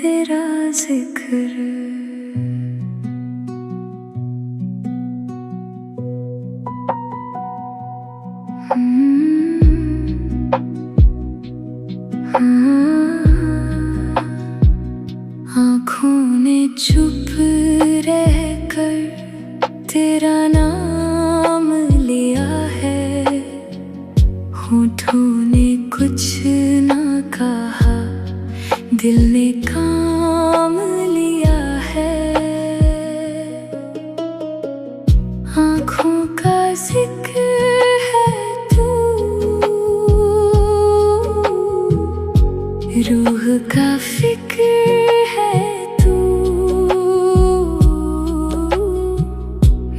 तेरा जिक्र। आँखों ने चुप रहकर तेरा नाम लिया है, होठों ने कुछ ना कहा, दिल ने काम लिया है। आँखों का जिक्र है तू, रूह का फिक्र है तू।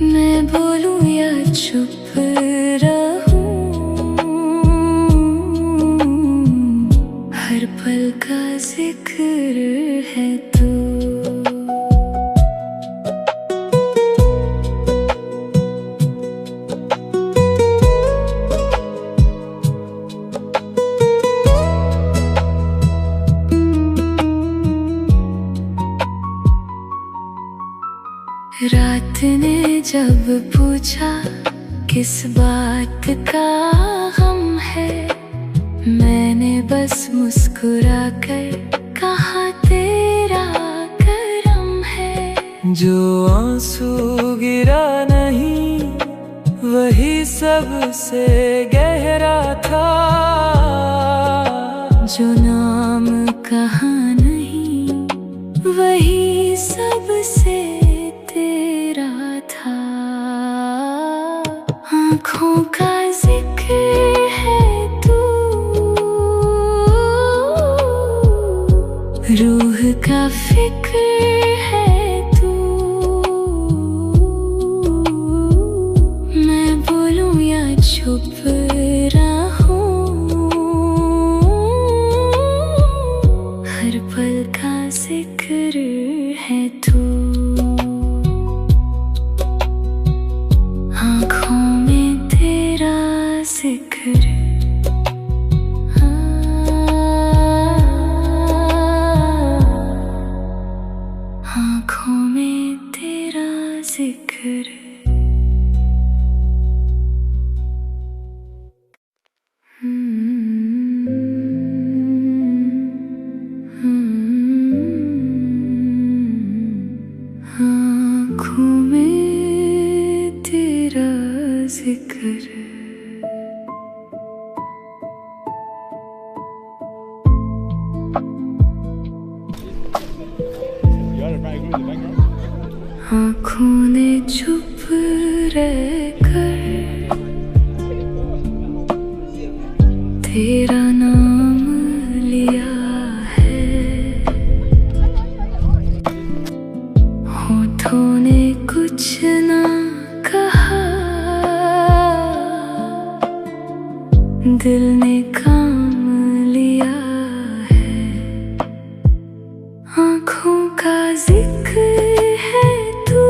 मैं बोलूं या चुप रहूं, हर पल का जिक्र है तू। रात ने जब पूछा किस बात का गम है, मैंने बस मुस्कुरा कर कहा तेरा करम है। जो आंसू गिरा नहीं वही सबसे गहरा था, जो नाम कहा नहीं वही सबसे तेरा था। आँखों का जिक्र है तू, रूह का फिक्र है तू। मैं बोलूं या चुप रहूं, हर पल का जिक्र है तू। आँखों में तेरा जिक्र, आँखों में तेरा जिक्र। आँखों में तेरा जिक्र। आँखों ने चुप रहकर तेरा नाम लिया है, होठों ने कुछ ना कहा, दिल ने काम लिया है। आँखों का जिक्र है तू,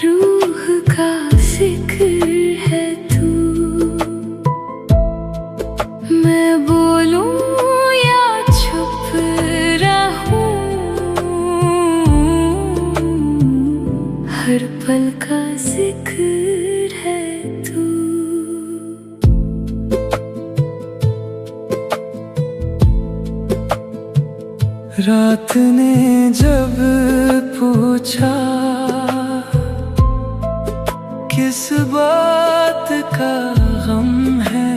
रूह का फिक्र है तू। मैं बोलूं या चुप रहूं, हर पल का जिक्र है तू। रात ने जब पूछा किस बात का गम है,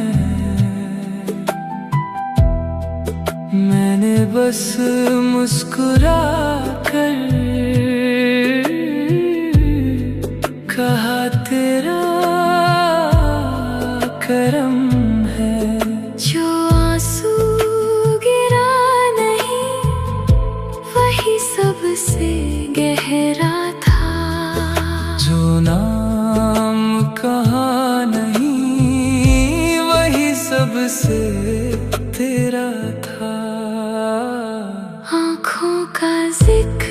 मैंने बस मुस्कुरा कर कहा तेरा करम है। जो आंसू गिरा नहीं वही सबसे गहरा था, जो नाम कहा नहीं वही सबसे तेरा था। आँखों का जिक्र